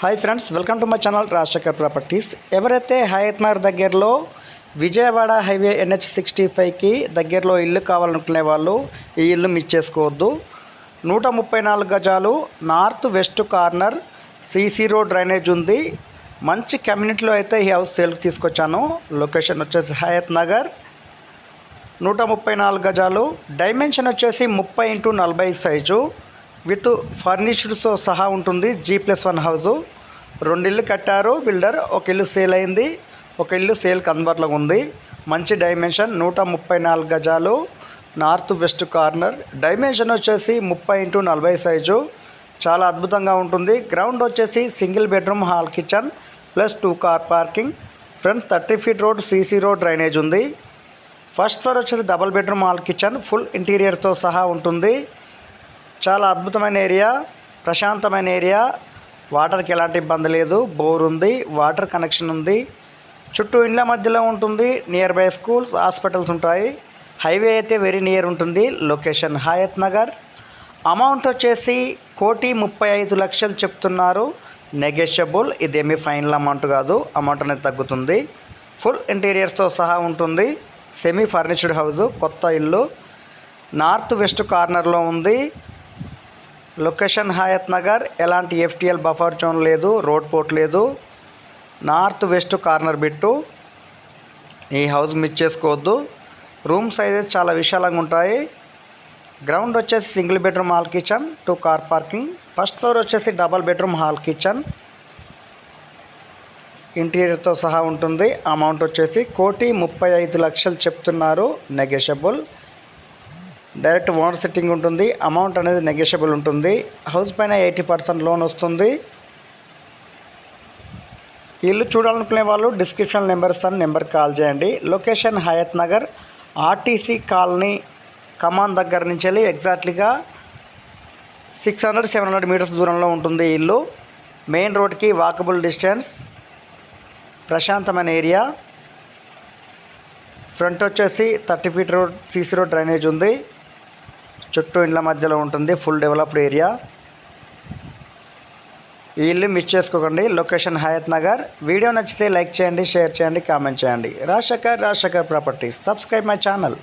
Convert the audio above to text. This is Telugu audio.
Hi friends, welcome to my channel Rajasekhar properties. ఎవరైతే హయత్ నగర్ దగ్గరలో విజయవాడ హైవే NH65కి దగ్గరలో ఇల్లు కావాలనుకునే వాళ్ళు ఈ ఇల్లు మిస్ చేసుకోవద్దు. 134 గజాలు, north west corner, CC road drainage ఉంది. మంచి కమ్యూనిటీలో అయితే ఈ హౌస్ సేల్కి తీసుకొచ్చాను. లొకేషన్ వచ్చేసి హయత్ నగర్, 134 గజాలు, డైమెన్షన్ వచ్చేసి 30x40 సైజు, విత్ ఫర్నిచర్స్తో సహా ఉంటుంది. G+1 house. 2 ఇల్లు కట్టారు బిల్డర్. ఒక ఇల్లు సేల్ అయింది, ఒక ఇల్లు సేల్కి అందుబాటులో ఉంది. మంచి డైమెన్షన్, 134 గజాలు, నార్త్ వెస్ట్ కార్నర్, డైమెన్షన్ వచ్చేసి 30x40 సైజు, చాలా అద్భుతంగా ఉంటుంది. గ్రౌండ్ వచ్చేసి single bedroom, hall, kitchen plus 2 car parking. Front 30 feet road, CC road drainage ఉంది. ఫస్ట్ ఫ్లోర్ వచ్చేసి double bedroom, hall, kitchen, full ఇంటీరియర్తో సహా ఉంటుంది. చాలా అద్భుతమైన ఏరియా, ప్రశాంతమైన ఏరియా. వాటర్కి ఎలాంటి ఇబ్బంది లేదు. బోర్ ఉంది, వాటర్ కనెక్షన్ ఉంది. చుట్టూ ఇండ్ల మధ్యలో ఉంటుంది. నియర్ బై స్కూల్స్, హాస్పిటల్స్ ఉంటాయి. హైవే అయితే వెరీ నియర్ ఉంటుంది. లొకేషన్ హయత్ నగర్. అమౌంట్ వచ్చేసి 1,35,00,000 చెప్తున్నారు. నెగోషియబుల్. ఇదేమీ ఫైనల్ అమౌంట్ కాదు, అమౌంట్ అనేది తగ్గుతుంది. ఫుల్ ఇంటీరియర్స్తో సహా ఉంటుంది. సెమీ ఫర్నిచర్డ్ హౌస్, కొత్త ఇల్లు, నార్త్ వెస్ట్ కార్నర్లో ఉంది. లొకేషన్ హయత్ నగర్. ఎలాంటి FTL బఫర్ జోన్ లేదు, రోడ్ పోర్ట్ లేదు. North west corner bit. ఈ హౌస్ మిస్ చేసుకోవద్దు. రూమ్ సైజెస్ చాలా విశాలంగా ఉంటాయి. గ్రౌండ్ వచ్చేసి single bedroom, hall, kitchen, 2 car parking. First floor వచ్చేసి డబల్ బెడ్రూమ్, హాల్, కిచెన్, ఇంటీరియర్తో సహా ఉంటుంది. అమౌంట్ వచ్చేసి 1,35,00,000 చెప్తున్నారు. నెగోషియబుల్. డైరెక్ట్ ఓనర్ సిట్టింగ్ ఉంటుంది. అమౌంట్ అనేది నెగోషియబుల్ ఉంటుంది. హౌస్ పైన 80% లోన్ వస్తుంది. ఇల్లు చూడాలనుకునే వాళ్ళు డిస్క్రిప్షన్ నెంబర్ కాల్ చేయండి. Location Hayath Nagar, RTC colony కమాన్ దగ్గర నుంచి వెళ్ళి ఎగ్జాక్ట్లీగా 600-700 మీటర్స్ దూరంలో ఉంటుంది ఇల్లు. మెయిన్ రోడ్కి వాకబుల్ డిస్టెన్స్. ప్రశాంతమైన ఏరియా. ఫ్రంట్ వచ్చేసి 30 feet road, CC road drainage ఉంది. చుట్టూ ఇండ్ల మధ్యలో ఉంటుంది. Full developed area. ఈ ఇల్లు మిస్ చేసుకోకండి. లొకేషన్ హయత్ నగర్. వీడియో నచ్చితే లైక్ చేయండి, షేర్ చేయండి, కామెంట్ చేయండి. Rajasekhar properties. Subscribe my channel.